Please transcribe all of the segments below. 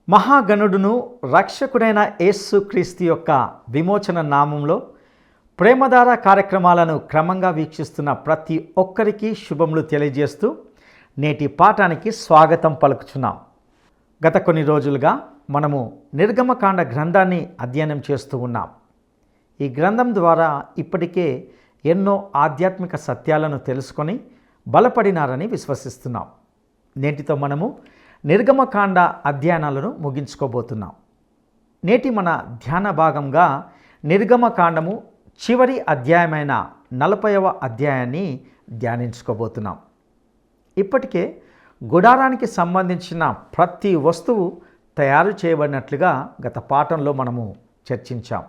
మహాగణుడును రక్షకుడైన యేసు క్రీస్తు యొక్క విమోచన నామంలో ప్రేమధార కార్యక్రమాలను క్రమంగా వీక్షిస్తున్న ప్రతి ఒక్కరికి శుభములు తెలియజేస్తూ నేటి పాఠానికి స్వాగతం పలుకుచున్నాం. గత కొన్ని రోజులుగా మనము నిర్గమకాండ గ్రంథాన్ని అధ్యయనం చేస్తూ ఉన్నాం. ఈ గ్రంథం ద్వారా ఇప్పటికే ఎన్నో ఆధ్యాత్మిక సత్యాలను తెలుసుకొని బలపడినారని విశ్వసిస్తున్నాం. నేటితో మనము నిర్గమకాండ అధ్యయనాలను ముగించుకోబోతున్నాం. నేటి మన ధ్యాన భాగంగా నిర్గమకాండము చివరి అధ్యాయమైన 40వ అధ్యాయాన్ని ధ్యానించుకోబోతున్నాం. ఇప్పటికే గుడారానికి సంబంధించిన ప్రతి వస్తువు తయారు చేయబడినట్లుగా గత పాఠంలో మనము చర్చించాం.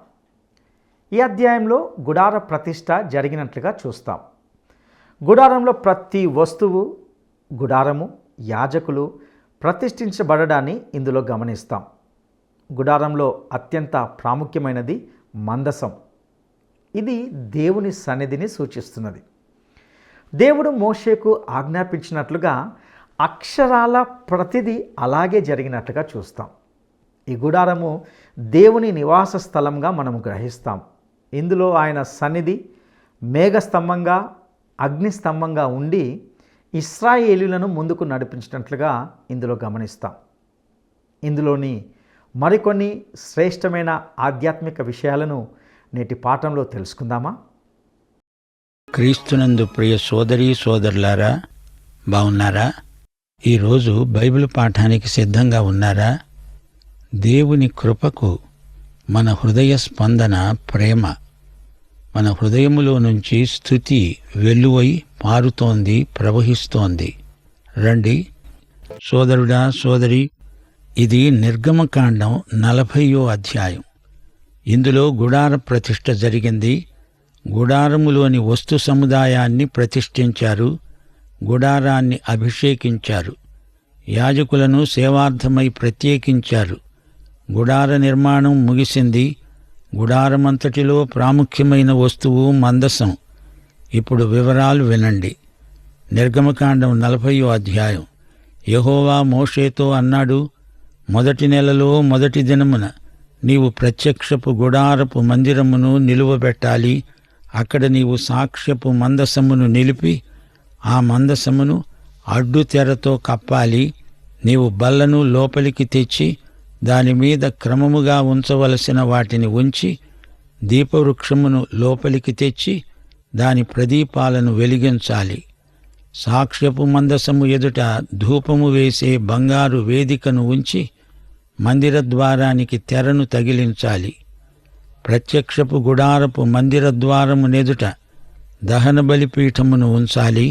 ఈ అధ్యాయంలో గుడార ప్రతిష్ఠ జరిగినట్లుగా చూస్తాం. గుడారంలో ప్రతి వస్తువు, గుడారము, యాజకులు ప్రతిష్ఠించబడడాన్ని ఇందులో గమనిస్తాం. గుడారంలో అత్యంత ప్రాముఖ్యమైనది మందసం. ఇది దేవుని సన్నిధిని సూచిస్తున్నది. దేవుడు మోషేకు ఆజ్ఞాపించినట్లుగా అక్షరాల ప్రతిదీ అలాగే జరిగినట్లుగా చూస్తాం. ఈ గుడారము దేవుని నివాస స్థలంగా మనము గ్రహిస్తాం. ఇందులో ఆయన సన్నిధి మేఘస్తంభంగా, అగ్నిస్తంభంగా ఉండి ఇశ్రాయేలీయులను ముందుకు నడిపించినట్లుగా ఇందులో గమనిస్తాం. ఇందులోని మరికొన్ని శ్రేష్టమైన ఆధ్యాత్మిక విషయాలను నేటి పాఠంలో తెలుసుకుందామా? క్రీస్తునందు ప్రియ సోదరీ సోదరులారా, బాగున్నారా? ఈరోజు బైబిల్ పాఠానికి సిద్ధంగా ఉన్నారా? దేవుని కృపకు మన హృదయ స్పందన ప్రేమ. మన హృదయములో నుంచి స్తుతి వెల్లువై పారుతోంది, ప్రవహిస్తోంది. రండి సోదరుడా, సోదరి, ఇది నిర్గమకాండం 40వ అధ్యాయం. ఇందులో గుడార ప్రతిష్ఠ జరిగింది. గుడారములోని వస్తు సముదాయాన్ని ప్రతిష్ఠించారు. గుడారాన్ని అభిషేకించారు. యాజకులను సేవార్థమై ప్రత్యేకించారు. గుడార నిర్మాణం ముగిసింది. గుడారమంతటిలో ప్రాముఖ్యమైన వస్తువు మందసం. ఇప్పుడు వివరాలు వినండి. నిర్గమకాండం 40వ అధ్యాయం. యెహోవా మోషేతో అన్నాడు, మొదటి నెలలో మొదటి దినమున నీవు ప్రత్యక్షపు గుడారపు మందిరమును నిలువబెట్టాలి. అక్కడ నీవు సాక్ష్యపు మందసమును నిలిపి ఆ మందసమును అడ్డు తెరతో కప్పాలి. నీవు బల్లను లోపలికి తెచ్చి దానిమీద క్రమముగా ఉంచవలసిన వాటిని ఉంచి దీపవృక్షమును లోపలికి తెచ్చి దాని ప్రదీపాలను వెలిగించాలి. సాక్ష్యపు మందసము ఎదుట ధూపము వేసే బంగారు వేదికను ఉంచి మందిర ద్వారానికి తెరను తగిలించాలి. ప్రత్యక్షపు గుడారపు మందిర ద్వారమునెదుట దహన బలిపీఠమును ఉంచాలి.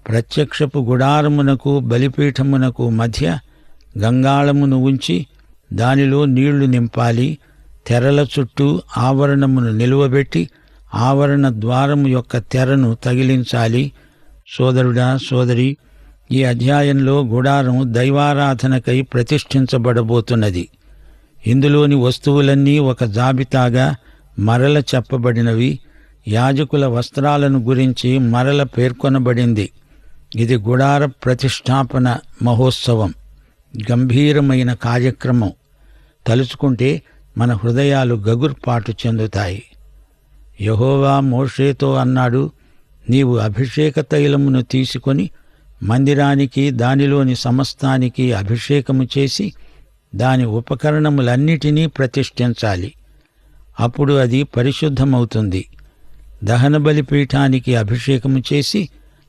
ప్రత్యక్షపు గుడారమునకు బలిపీఠమునకు మధ్య గంగాళమును ఉంచి దానిలో నీళ్లు నింపాలి. తెరల చుట్టూ ఆవరణమును నిలువబెట్టి ఆవరణ ద్వారము యొక్క తెరను తగిలించాలి. సోదరుడా, సోదరి, ఈ అధ్యాయంలో గుడారం దైవారాధనకై ప్రతిష్ఠించబడబోతున్నది. ఇందులోని వస్తువులన్నీ ఒక జాబితాగా మరల చెప్పబడినవి. యాజకుల వస్త్రాలను గురించి మరల పేర్కొనబడింది. ఇది గుడార ప్రతిష్టాపన మహోత్సవం, గంభీరమైన కార్యక్రమం. తలుచుకుంటే మన హృదయాలు గగుర్పాటు చెందుతాయి. యెహోవా మోషేతో అన్నాడు, నీవు అభిషేక తైలమును తీసుకొని మందిరానికి దానిలోని సమస్తానికి అభిషేకము చేసి దాని ఉపకరణములన్నిటినీ ప్రతిష్ఠించాలి. అప్పుడు అది పరిశుద్ధమవుతుంది. దహన బలిపీఠానికి అభిషేకము చేసి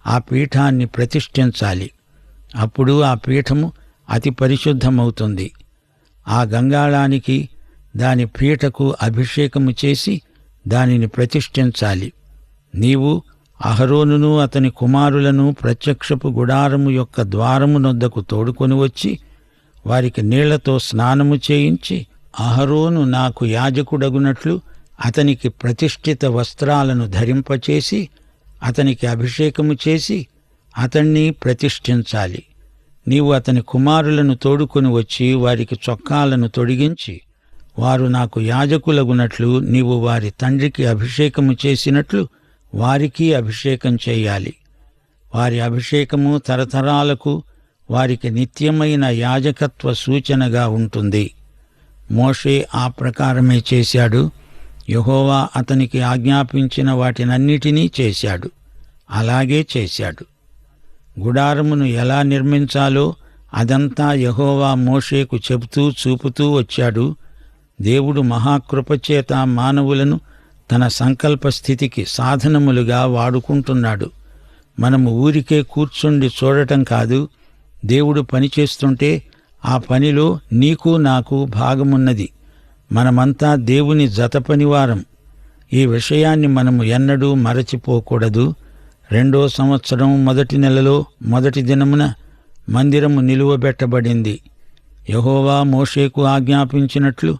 ఆ పీఠాన్ని ప్రతిష్ఠించాలి. అప్పుడు ఆ పీఠము అతి పరిశుద్ధమవుతుంది. ఆ గంగాళానికి దాని పీఠకు అభిషేకము చేసి దానిని ప్రతిష్ఠించాలి. నీవు అహరోనును అతని కుమారులను ప్రత్యక్షపు గుడారము యొక్క ద్వారమునొద్దకు తోడుకొని వచ్చి వారికి నీళ్లతో స్నానము చేయించి, అహరోను నాకు యాజకుడగునట్లు అతనికి ప్రతిష్ఠిత వస్త్రాలను ధరింపచేసి అతనికి అభిషేకము చేసి అతణ్ణి ప్రతిష్ఠించాలి. నీవు అతని కుమారులను తోడుకొని వచ్చి వారికి చొక్కాలను తొడిగించి వారు నాకు యాజకులగునట్లు నీవు వారి తండ్రికి అభిషేకము చేసినట్లు వారికి అభిషేకం చేయాలి. వారి అభిషేకము తరతరాలకు వారికి నిత్యమైన యాజకత్వ సూచనగా ఉంటుంది. మోషే ఆ ప్రకారమే చేశాడు. యెహోవా అతనికి ఆజ్ఞాపించిన వాటినన్నిటినీ చేశాడు. అలాగే చేశాడు. గుడారమును ఎలా నిర్మించాలో అదంతా యెహోవా మోషేకు చెబుతూ చూపుతూ వచ్చాడు. దేవుడు మహాకృపచేత మానవులను తన సంకల్ప స్థితికి సాధనములుగా వాడుకుంటున్నాడు. మనము ఊరికే కూర్చుండి చూడటం కాదు. దేవుడు పనిచేస్తుంటే ఆ పనిలో నీకు నాకు భాగమున్నది. మనమంతా దేవుని జతపనివారం. ఈ విషయాన్ని మనము ఎన్నడూ మరచిపోకూడదు. 2వ సంవత్సరం మొదటి నెలలో మొదటి దినమున మందిరము నిలువబెట్టబడింది. యెహోవా మోషేకు ఆజ్ఞాపించినట్లు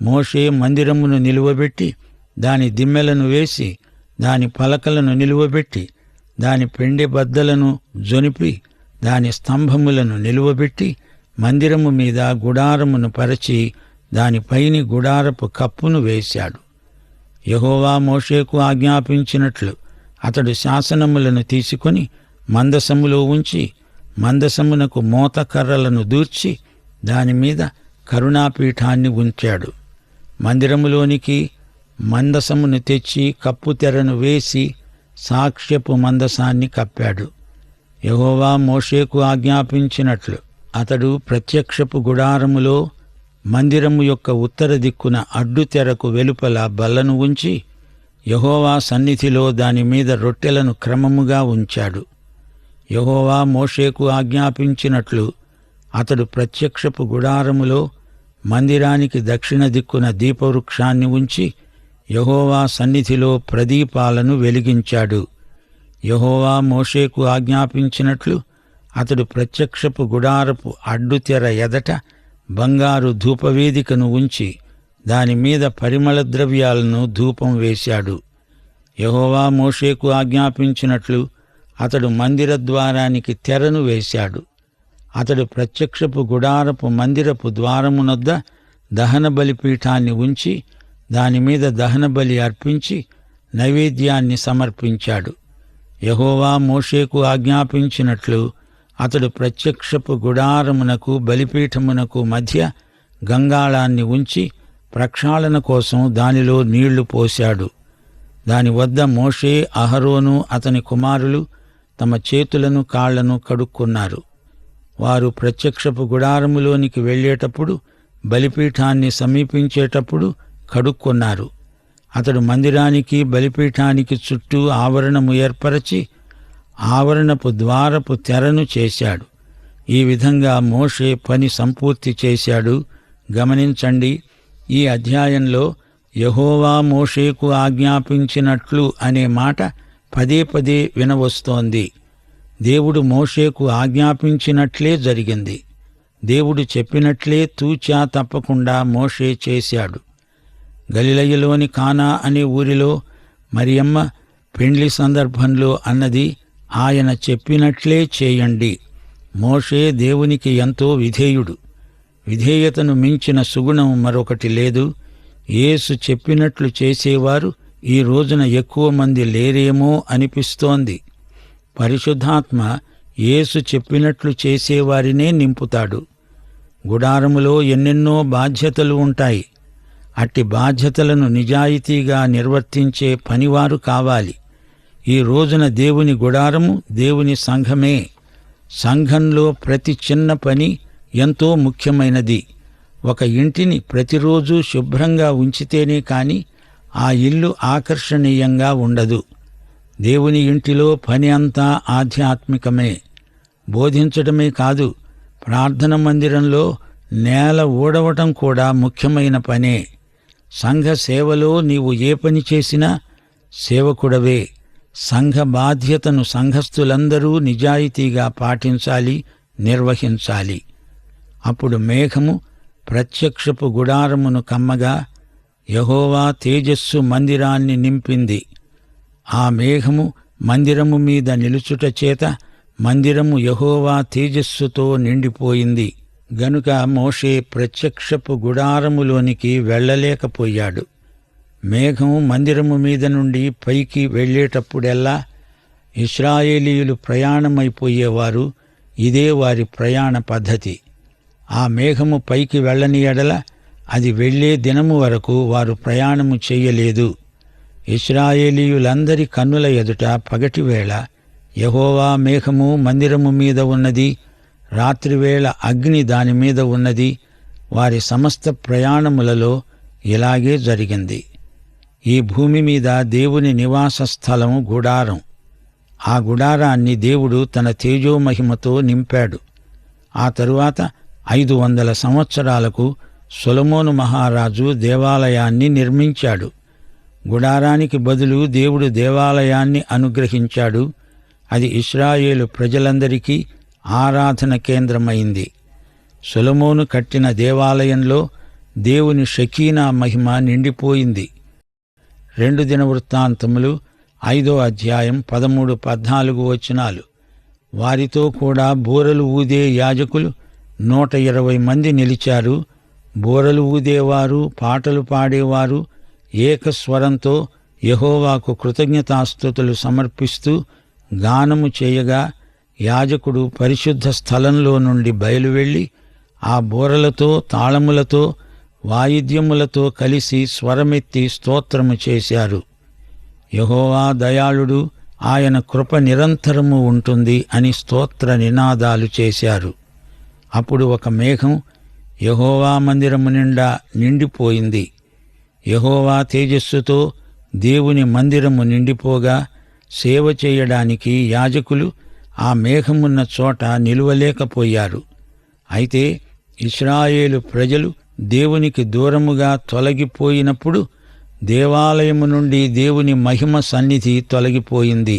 మోషే మందిరమును నిలువబెట్టి దాని దిమ్మెలను వేసి దాని పలకలను నిలువబెట్టి దాని పెండె బద్దలను జొనిపి దాని స్తంభములను నిలువబెట్టి మందిరము మీద గుడారమును పరచి దానిపైని గుడారపు కప్పును వేశాడు. యెహోవా మోషేకు ఆజ్ఞాపించినట్లు అతడు శాసనములను తీసుకొని మందసములో ఉంచి మందసమునకు మోతకర్రలను దూర్చి దానిమీద కరుణాపీఠాన్ని ఉంచాడు. మందిరములోనికి మందసమును తెచ్చి కప్పు తెరను వేసి సాక్ష్యపు మందసాన్ని కప్పాడు. యెహోవా మోషేకు ఆజ్ఞాపించినట్లు అతడు ప్రత్యక్షపు గుడారములో మందిరము యొక్క ఉత్తర దిక్కున అడ్డు తెరకు వెలుపల బల్లను ఉంచి యెహోవా సన్నిధిలో దానిమీద రొట్టెలను క్రమముగా ఉంచాడు. యెహోవా మోషేకు ఆజ్ఞాపించినట్లు అతడు ప్రత్యక్షపు గుడారములో మందిరానికి దక్షిణ దిక్కున దీపవృక్షాన్ని ఉంచి యెహోవా సన్నిధిలో ప్రదీపాలను వెలిగించాడు. యెహోవా మోషేకు ఆజ్ఞాపించినట్లు అతడు ప్రత్యక్షపు గుడారపు అడ్డుతెర ఎదట బంగారు ధూపవేదికను ఉంచి దానిమీద పరిమళ ద్రవ్యాలను ధూపం వేశాడు. యెహోవా మోషేకు ఆజ్ఞాపించినట్లు అతడు మందిర ద్వారానికి తెరను వేశాడు. అతడు ప్రత్యక్షపు గుడారపు మందిరపు ద్వారమునొద్ద దహన బలిపీఠాన్ని ఉంచి దానిమీద దహనబలి అర్పించి నైవేద్యాన్ని సమర్పించాడు. యెహోవా మోషేకు ఆజ్ఞాపించినట్లు అతడు ప్రత్యక్షపు గుడారమునకు బలిపీఠమునకు మధ్య గంగాళాన్ని ఉంచి ప్రక్షాళన కోసం దానిలో నీళ్లు పోశాడు. దాని వద్ద మోషే, అహరోను అతని కుమారులు తమ చేతులను కాళ్లను కడుక్కున్నారు. వారు ప్రత్యక్షపు గుడారములోనికి వెళ్ళేటప్పుడు బలిపీఠాన్ని సమీపించేటప్పుడు కడుక్కున్నారు. అతడు మందిరానికి బలిపీఠానికి చుట్టూ ఆవరణము ఏర్పరచి ఆవరణపు ద్వారపు తెరను చేశాడు. ఈ విధంగా మోషే పని సంపూర్తి చేశాడు. గమనించండి, ఈ అధ్యాయంలో యెహోవా మోషేకు ఆజ్ఞాపించినట్లు అనే మాట పదే పదే వినవస్తోంది. దేవుడు మోషేకు ఆజ్ఞాపించినట్లే జరిగింది. దేవుడు చెప్పినట్లే తూచా తప్పకుండా మోషే చేశాడు. గలిలయలోని కానా అనే ఊరిలో మరియమ్మ పెండ్లి సందర్భంలో అన్నది, ఆయన చెప్పినట్లే చేయండి. మోషే దేవునికి ఎంతో విధేయుడు. విధేయతను మించిన సుగుణం మరొకటి లేదు. యేసు చెప్పినట్లు చేసేవారు ఈ రోజున ఎక్కువ మంది లేరేమో అనిపిస్తోంది. పరిశుద్ధాత్మ యేసు చెప్పినట్లు చేసేవారినే నింపుతాడు. గుడారములో ఎన్నెన్నో బాధ్యతలు ఉంటాయి. అట్టి బాధ్యతలను నిజాయితీగా నిర్వర్తించే పనివారు కావాలి. ఈ రోజున దేవుని గుడారము దేవుని సంఘమే. సంఘంలో ప్రతి చిన్న పని ఎంతో ముఖ్యమైనది. ఒక ఇంటిని ప్రతిరోజు శుభ్రంగా ఉంచితేనే కాని ఆ ఇల్లు ఆకర్షణీయంగా ఉండదు. దేవుని ఇంటిలో పని అంతా ఆధ్యాత్మికమే. బోధించడమే కాదు, ప్రార్థన మందిరంలో నేల ఊడవటం కూడా ముఖ్యమైన పనే. సంఘ సేవలో నీవు ఏ పని చేసినా సేవకుడవే. సంఘ బాధ్యతను సంఘస్థులందరూ నిజాయితీగా పాటించాలి, నిర్వహించాలి. అప్పుడు మేఘము ప్రత్యక్షపు గుడారమును కమ్మగా యెహోవా తేజస్సు మందిరాన్ని నింపింది. ఆ మేఘము మందిరము మీద నిలుచుట చేత మందిరము యెహోవా తేజస్సుతో నిండిపోయింది. గనుక మోషే ప్రత్యక్షపు గుడారములోనికి వెళ్ళలేకపోయాడు. మేఘం మందిరము మీద నుండి పైకి వెళ్ళేటప్పుడెల్లా ఇశ్రాయేలీయులు ప్రయాణమైపోయేవారు. ఇదే వారి ప్రయాణ పద్ధతి. ఆ మేఘము పైకి వెళ్ళని ఎడల అది వెళ్ళే దినము వరకు వారు ప్రయాణము చెయ్యలేదు. ఇశ్రాయేలీయులందరి కన్నుల ఎదుట పగటివేళ యెహోవా మేఘము మందిరము మీద ఉన్నది, రాత్రివేళ అగ్ని దానిమీద ఉన్నది. వారి సమస్త ప్రయాణములలో ఇలాగే జరిగింది. ఈ భూమి మీద దేవుని నివాస స్థలం గుడారం. ఆ గుడారాన్ని దేవుడు తన తేజోమహిమతో నింపాడు. ఆ తరువాత 500 సంవత్సరాలకు సొలొమోను మహారాజు దేవాలయాన్ని నిర్మించాడు. గుడారానికి బదులు దేవుడు దేవాలయాన్ని అనుగ్రహించాడు. అది ఇశ్రాయేలు ప్రజలందరికీ ఆరాధన కేంద్రమైంది. సొలొమోను కట్టిన దేవాలయంలో దేవుని షకీనా మహిమ నిండిపోయింది. 2 దినవృత్తాంతములు 5వ అధ్యాయం 13-14 వచనాలు. వారితో కూడా బూరలు ఊదే యాజకులు 120 మంది నిలిచారు. బూరలు ఊదేవారు, పాటలు పాడేవారు ఏకస్వరంతో యెహోవాకు కృతజ్ఞతాస్తుతులు సమర్పిస్తూ గానము చేయగా, యాజకుడు పరిశుద్ధ స్థలంలో నుండి బయలువెళ్ళి ఆ బూరలతో, తాళములతో, వాయిద్యములతో కలిసి స్వరమెత్తి స్తోత్రము చేశారు. యెహోవా దయాళుడు, ఆయన కృప నిరంతరము ఉంటుంది అని స్తోత్ర నినాదాలు చేశారు. అప్పుడు ఒక మేఘం యెహోవా మందిరము నిండా నిండిపోయింది. యెహోవా తేజస్సుతో దేవుని మందిరము నిండిపోగా సేవ చేయడానికి యాజకులు ఆ మేఘమున్న చోట నిలువలేకపోయారు. అయితే ఇశ్రాయేలు ప్రజలు దేవునికి దూరముగా తొలగిపోయినప్పుడు దేవాలయము నుండి దేవుని మహిమ సన్నిధి తొలగిపోయింది.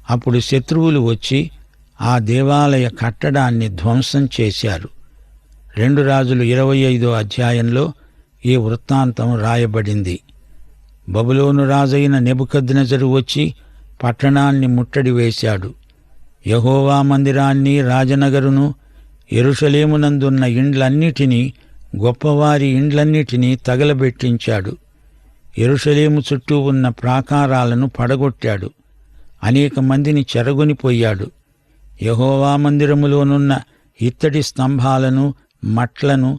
అప్పుడు శత్రువులు వచ్చి ఆ దేవాలయ కట్టడాన్ని ధ్వంసం చేశారు. 2 రాజులు 25వ అధ్యాయంలో ఈ వృత్తాంతం రాయబడింది. బబులోను రాజైన నెబుకద్నెజరు వచ్చి పట్టణాన్ని ముట్టడి వేశాడు. యెహోవా మందిరాన్ని, రాజనగరును, యెరూషలేమునందున్న ఇండ్లన్నిటినీ, గొప్పవారి ఇండ్లన్నిటినీ తగలబెట్టించాడు. యెరూషలేము చుట్టూ ఉన్న ప్రాకారాలను పడగొట్టాడు. అనేక మందిని చెరగొనిపోయాడు. యెహోవా మందిరములోనున్న ఇత్తడి స్తంభాలను, మట్లను,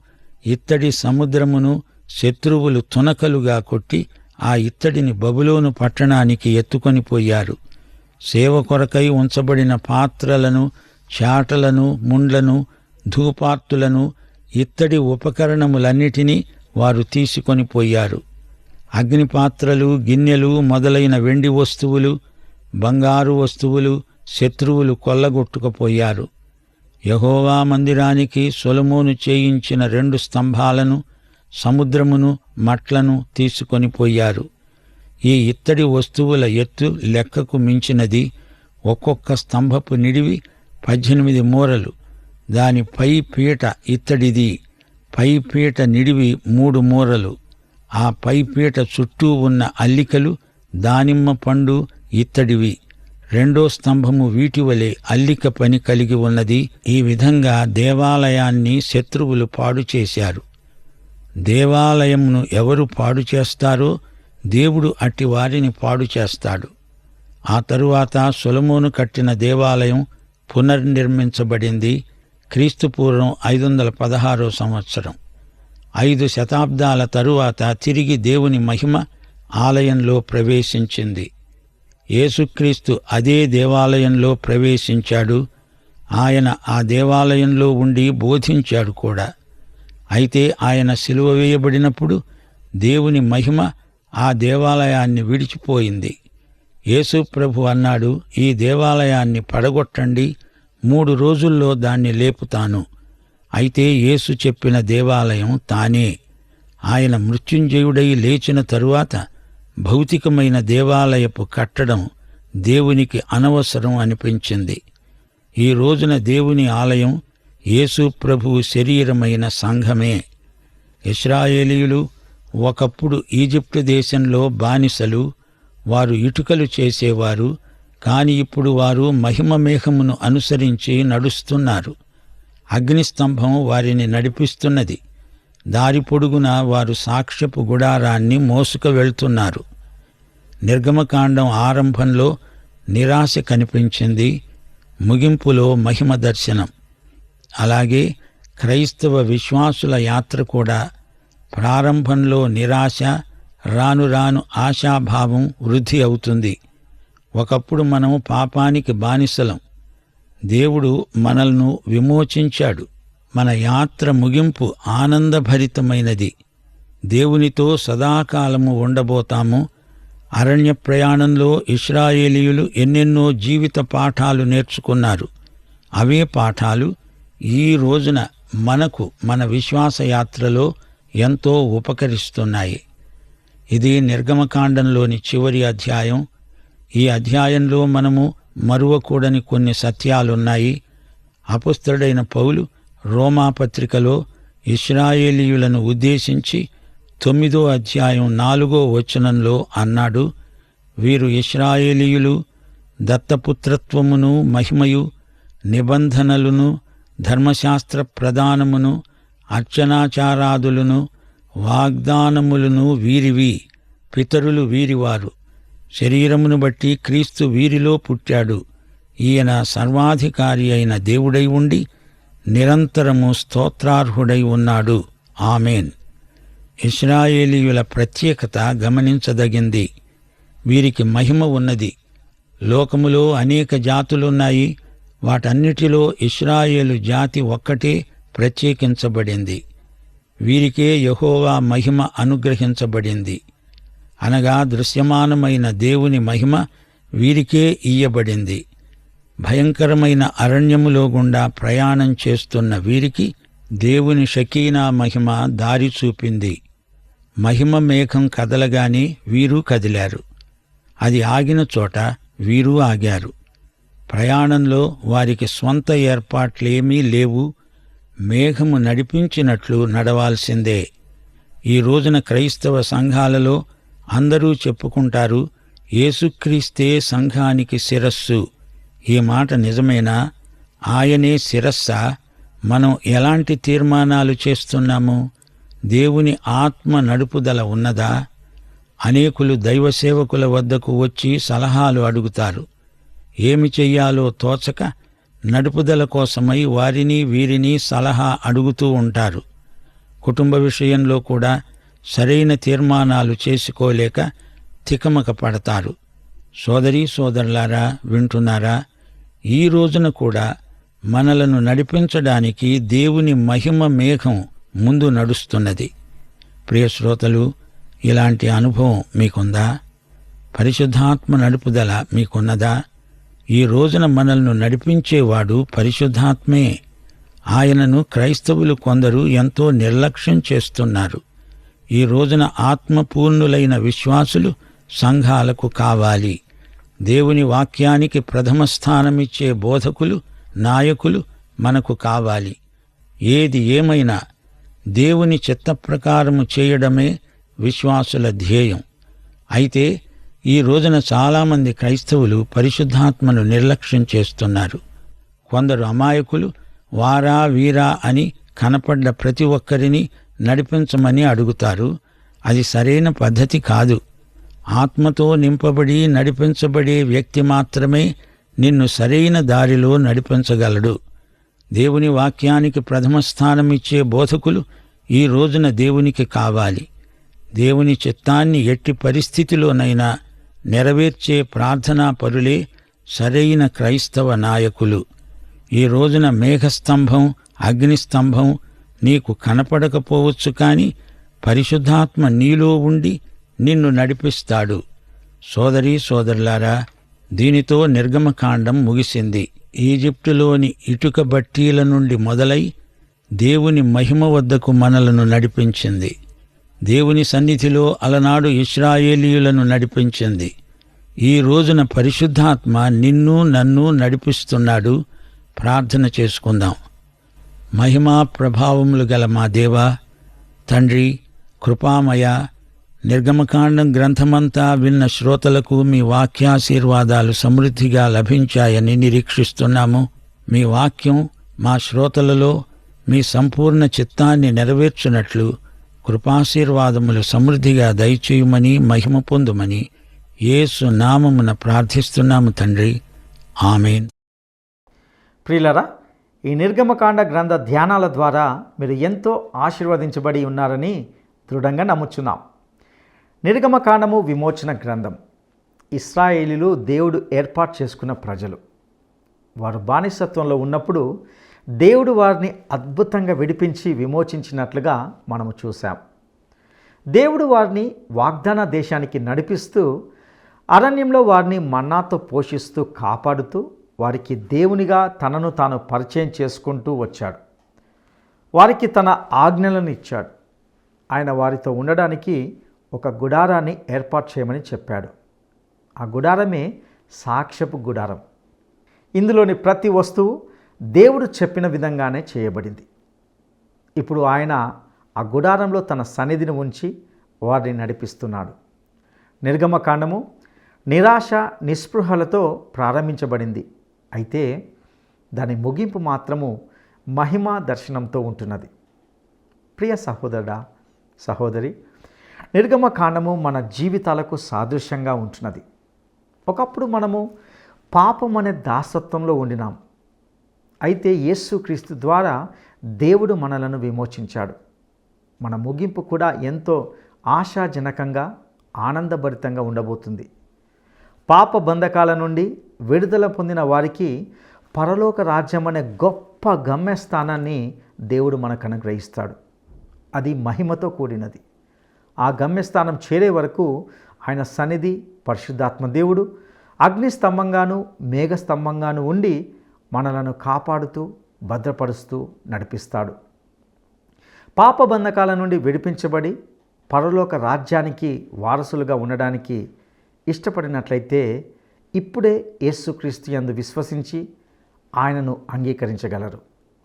ఇత్తడి సముద్రమును శత్రువులు తునకలుగా కొట్టి ఆ ఇత్తడిని బబులోను పట్టణానికి ఎత్తుకొనిపోయారు. సేవ కొరకై ఉంచబడిన పాత్రలను, చాటలను, ముండ్లను, ధూపార్తులను, ఇత్తడి ఉపకరణములన్నిటినీ వారు తీసుకొనిపోయారు. అగ్నిపాత్రలు, గిన్నెలు మొదలైన వెండి వస్తువులు, బంగారు వస్తువులు శత్రువులు కొల్లగొట్టుకుపోయారు. యెహోవా మందిరానికి సొలొమోను చేయించిన 2 స్తంభాలను, సముద్రమును, మట్లను తీసుకొనిపోయారు. ఈ ఇత్తడి వస్తువుల ఎత్తు లెక్కకు మించినది. ఒక్కొక్క స్తంభపు నిడివి 18 మూరలు. దాని పై పీట ఇత్తడిది. పై పీట నిడివి 3 మూరలు. ఆ పై పీట చుట్టూ ఉన్న అల్లికలు దానిమ్మ పండు ఇత్తడివి. 2వ స్తంభము వీటివలే అల్లిక పని కలిగి ఉన్నది. ఈ విధంగా దేవాలయాన్ని శత్రువులు పాడు చేశారు. దేవాలయంను ఎవరు పాడు చేస్తారో దేవుడు అట్టి వారిని పాడు చేస్తాడు. ఆ తరువాత సొలొమోను కట్టిన దేవాలయం పునర్నిర్మించబడింది. క్రీస్తుపూర్వం 516వ సంవత్సరం. 5 శతాబ్దాల తరువాత తిరిగి దేవుని మహిమ ఆలయంలో ప్రవేశించింది. యేసుక్రీస్తు అదే దేవాలయంలో ప్రవేశించాడు. ఆయన ఆ దేవాలయంలో ఉండి బోధించాడు కూడా. అయితే ఆయన సిలువ వేయబడినప్పుడు దేవుని మహిమ ఆ దేవాలయాన్ని విడిచిపోయింది. యేసు ప్రభు అన్నాడు, ఈ దేవాలయాన్ని పడగొట్టండి, 3 రోజుల్లో దాన్ని లేపుతాను. అయితే యేసు చెప్పిన దేవాలయం తానే. ఆయన మృత్యుంజయుడై లేచిన తరువాత భౌతికమైన దేవాలయపు కట్టడం దేవునికి అనవసరం అనిపించింది. ఈ రోజున దేవుని ఆలయం యేసు ప్రభువు శరీరమైన సంఘమే. ఇశ్రాయేలీయులు ఒకప్పుడు ఈజిప్టు దేశంలో బానిసలు. వారు ఇటుకలు చేసేవారు. కాని ఇప్పుడు వారు మహిమ మేఘమును అనుసరించి నడుస్తున్నారు. అగ్నిస్తంభం వారిని నడిపిస్తున్నది. దారి పొడుగున వారు సాక్ష్యపు గుడారాన్ని మోసుకు వెళ్తున్నారు. నిర్గమకాండం ఆరంభంలో నిరాశ కనిపించింది. ముగింపులో మహిమ దర్శనం. అలాగే క్రైస్తవ విశ్వాసుల యాత్ర కూడా ప్రారంభంలో నిరాశ, రాను రాను ఆశాభావం వృద్ధి అవుతుంది. ఒకప్పుడు మనం పాపానికి బానిసలం. దేవుడు మనల్ని విమోచించాడు. మన యాత్ర ముగింపు ఆనందభరితమైనది. దేవునితో సదాకాలము ఉండబోతాము. అరణ్య ప్రయాణంలో ఇశ్రాయేలీయులు ఎన్నెన్నో జీవిత పాఠాలు నేర్చుకున్నారు. అవే పాఠాలు ఈ రోజున మనకు మన విశ్వాసయాత్రలో ఎంతో ఉపకరిస్తున్నాయి. ఇది నిర్గమకాండంలోని చివరి అధ్యాయం. ఈ అధ్యాయంలో మనము మరువకూడని కొన్ని సత్యాలున్నాయి. అపొస్తలుడైన పౌలు రోమాపత్రికలో ఇశ్రాయేలీయులను ఉద్దేశించి 9వ అధ్యాయం 4వ వచనంలో అన్నాడు, వీరు ఇశ్రాయేలీయులు దత్తపుత్రత్వమును మహిమయు నిబంధనలను ధర్మశాస్త్ర ప్రదానమును అర్చనాచారాదులను వాగ్దానములను వీరివి. పితరులు వీరివారు. శరీరమును బట్టి క్రీస్తు వీరిలో పుట్టాడు. ఈయన సర్వాధికారి అయిన దేవుడై ఉండి నిరంతరము స్తోత్రార్హుడై ఉన్నాడు. ఆమేన్. ఇశ్రాయేలీయుల ప్రత్యేకత గమనించదగింది. వీరికి మహిమ ఉన్నది. లోకములో అనేక జాతులున్నాయి. వాటన్నిటిలో ఇశ్రాయేలు జాతి ఒక్కటే ప్రత్యేకించబడింది. వీరికే యెహోవా మహిమ అనుగ్రహించబడింది. అనగా దృశ్యమానమైన దేవుని మహిమ వీరికే ఇయ్యబడింది. భయంకరమైన అరణ్యములో గుండా ప్రయాణం చేస్తున్న వీరికి దేవుని షకీనా మహిమ దారి చూపింది. మహిమ మేఘం కదలగానే వీరు కదిలారు. అది ఆగిన చోట వీరు ఆగారు. ప్రయాణంలో వారికి స్వంత ఏర్పాట్లేమీ లేవు. మేఘము నడిపించినట్లు నడవాల్సిందే. ఈ రోజున క్రైస్తవ సంఘాలలో అందరూ చెప్పుకుంటారు, యేసుక్రీస్తే సంఘానికి శిరస్సు. ఈ మాట నిజమేనా? ఆయనే శిరస్సా? మనం ఎలాంటి తీర్మానాలు చేస్తున్నాము? దేవుని ఆత్మ నడుపుదల ఉన్నదా? అనేకులు దైవ సేవకుల వద్దకు వచ్చి సలహాలు అడుగుతారు. ఏమి చెయ్యాలో తోచక నడుపుదల కోసమై వారిని వీరిని సలహా అడుగుతూ ఉంటారు. కుటుంబ విషయంలో కూడా సరైన తీర్మానాలు చేసుకోలేక తికమక పడతారు. సోదరీ సోదరులారా, వింటున్నారా? ఈ రోజున కూడా మనలను నడిపించడానికి దేవుని మహిమ మేఘం ముందు నడుస్తున్నది. ప్రియ శ్రోతలు, ఇలాంటి అనుభవం మీకుందా? పరిశుద్ధాత్మ నడుపుదల మీకున్నదా? ఈ రోజున మనల్ని నడిపించేవాడు పరిశుద్ధాత్మే. ఆయనను క్రైస్తవులు కొందరు ఎంతో నిర్లక్ష్యం చేస్తున్నారు. ఈ రోజున ఆత్మపూర్ణులైన విశ్వాసులు సంఘాలకు కావాలి. దేవుని వాక్యానికి ప్రథమ స్థానమిచ్చే బోధకులు, నాయకులు మనకు కావాలి. ఏది ఏమైనా దేవుని చిత్తప్రకారము చేయడమే విశ్వాసుల ధ్యేయం. అయితే ఈ రోజున చాలామంది క్రైస్తవులు పరిశుద్ధాత్మను నిర్లక్ష్యం చేస్తున్నారు. కొందరు అమాయకులు వారా వీరా అని కనపడ్డ ప్రతి ఒక్కరిని నడిపించమని అడుగుతారు. అది సరైన పద్ధతి కాదు. ఆత్మతో నింపబడి నడిపించబడే వ్యక్తి మాత్రమే నిన్ను సరైన దారిలో నడిపించగలడు. దేవుని వాక్యానికి ప్రథమ స్థానమిచ్చే బోధకులు ఈ రోజున దేవునికి కావాలి. దేవుని చిత్తాన్ని ఎట్టి పరిస్థితిలోనైనా నెరవేర్చే ప్రార్థనా పరులే సరైన క్రైస్తవ నాయకులు. ఈ రోజున మేఘస్తంభం, అగ్నిస్తంభం నీకు కనపడకపోవచ్చు, కాని పరిశుద్ధాత్మ నీలో ఉండి నిన్ను నడిపిస్తాడు. సోదరీ సోదరులారా, దీనితో నిర్గమకాండం ముగిసింది. ఈజిప్టులోని ఇటుక బట్టీల నుండి మొదలై దేవుని మహిమ వద్దకు మనలను నడిపించింది. దేవుని సన్నిధిలో అలనాడు ఇశ్రాయేలీయులను నడిపించింది. ఈ రోజున పరిశుద్ధాత్మ నిన్ను నన్ను నడిపిస్తున్నాడు. ప్రార్థన చేసుకుందాం. మహిమా ప్రభావములు గల మా దేవా, తండ్రి, కృపామయ, నిర్గమకాండం గ్రంథమంతా విన్న శ్రోతలకు మీ వాక్యాశీర్వాదాలు సమృద్ధిగా లభించాయని నిరీక్షిస్తున్నాము. మీ వాక్యం మా శ్రోతలలో మీ సంపూర్ణ చిత్తాన్ని నెరవేర్చునట్లు కృపాశీర్వాదములు సమృద్ధిగా దయచేయమని, మహిమ పొందుమని యేసు నామమున ప్రార్థిస్తున్నాము తండ్రి. ఆమేన్. ప్రియులరా, ఈ నిర్గమకాండ గ్రంథ ధ్యానాల ద్వారా మీరు ఎంతో ఆశీర్వదించబడి ఉన్నారని దృఢంగా నమ్ముచున్నాం. నిర్గమకాండము విమోచన గ్రంథం. ఇశ్రాయేలీలు దేవుడు ఏర్పాటు చేసుకున్న ప్రజలు. వారు బానిసత్వంలో ఉన్నప్పుడు దేవుడు వారిని అద్భుతంగా విడిపించి విమోచించినట్లుగా మనము చూసాం. దేవుడు వారిని వాగ్దాన దేశానికి నడిపిస్తూ అరణ్యంలో వారిని మన్నాతో పోషిస్తూ కాపాడుతూ వారికి దేవునిగా తనను తాను పరిచయం చేసుకుంటూ వచ్చాడు. వారికి తన ఆజ్ఞలను ఇచ్చాడు. ఆయన వారితో ఉండడానికి ఒక గుడారాన్ని ఏర్పాటు చేయమని చెప్పాడు. ఆ గుడారమే సాక్ష్యపు గుడారం. ఇందులోని ప్రతి వస్తువు దేవుడు చెప్పిన విధంగానే చేయబడింది. ఇప్పుడు ఆయన ఆ గుడారంలో తన సన్నిధిని ఉంచి వారిని నడిపిస్తున్నాడు. నిర్గమకాండము నిరాశ నిస్పృహలతో ప్రారంభించబడింది. అయితే దాని ముగింపు మాత్రము మహిమా దర్శనంతో ఉంటున్నది. ప్రియ సహోదరుడా, సహోదరి, నిర్గమకాండము మన జీవితాలకు సాదృశ్యంగా ఉంటున్నది. ఒకప్పుడు మనము పాపం అనే దాసత్వంలో ఉండినాం. అయితే యేసుక్రీస్తు ద్వారా దేవుడు మనలను విమోచించాడు. మన ముగింపు కూడా ఎంతో ఆశాజనకంగా ఆనందభరితంగా ఉండబోతుంది. పాప బంధకాల నుండి విడుదల పొందిన వారికి పరలోక రాజ్యం అనే గొప్ప గమ్యస్థానాన్ని దేవుడు మనకు అనుగ్రహిస్తాడు. అది మహిమతో కూడినది. ఆ గమ్యస్థానం చేరే వరకు ఆయన సన్నిధి, పరిశుద్ధాత్మ దేవుడు అగ్నిస్తంభంగాను మేఘస్తంభంగాను ఉండి మనలను కాపాడుతూ భద్రపరుస్తూ నడిపిస్తాడు. పాప బంధకాల నుండి విడిపించబడి పరలోక రాజ్యానికి వారసులుగా ఉండడానికి ఇష్టపడినట్లయితే ఇప్పుడే యేసుక్రీస్తు యందు విశ్వసించి ఆయనను అంగీకరించగలరు.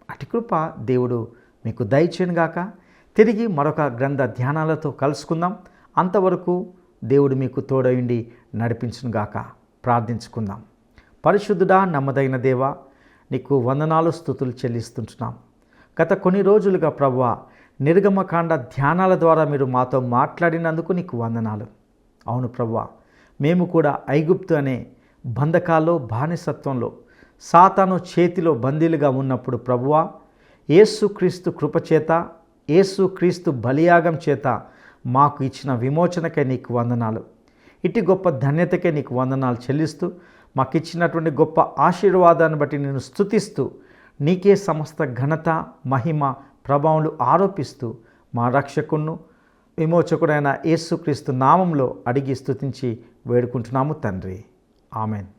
అటు కృప దేవుడు మీకు దయచేయునుగాక. తిరిగి మరొక గ్రంథ ధ్యానాలతో కలుసుకుందాం. అంతవరకు దేవుడు మీకు తోడయుండి నడిపించునుగాక. ప్రార్థించుకుందాం. పరిశుద్ధుడా, నమ్మదగిన దేవా, నీకు వందనాలు స్తుతులు చెల్లిస్తుంటున్నాం. గత కొన్ని రోజులుగా ప్రభువా, నిర్గమకాండ ధ్యానాల ద్వారా మీరు మాతో మాట్లాడినందుకు నీకు వందనాలు. అవును ప్రభువా, మేము కూడా ఐగుప్తు అనే బంధకాల్లో, బానిసత్వంలో, సాతాను చేతిలో బందీలుగా ఉన్నప్పుడు ప్రభువా, యేసుక్రీస్తు కృపచేత, యేసుక్రీస్తు బలియాగం చేత మాకు ఇచ్చిన విమోచనకై నీకు వందనాలు. ఇటు గొప్ప ధన్యతకే నీకు వందనాలు చెల్లిస్తూ మాకు ఇచ్చినటువంటి గొప్ప ఆశీర్వాదాన్ని బట్టి నేను స్తుతిస్తూ నీకే సమస్త ఘనత, మహిమ, ప్రభావాలు ఆరోపిస్తూ మా రక్షకును విమోచకుడైన యేసుక్రీస్తు నామంలో అడిగి స్తుతించి వేడుకుంటున్నాము తండ్రి. ఆమెన్.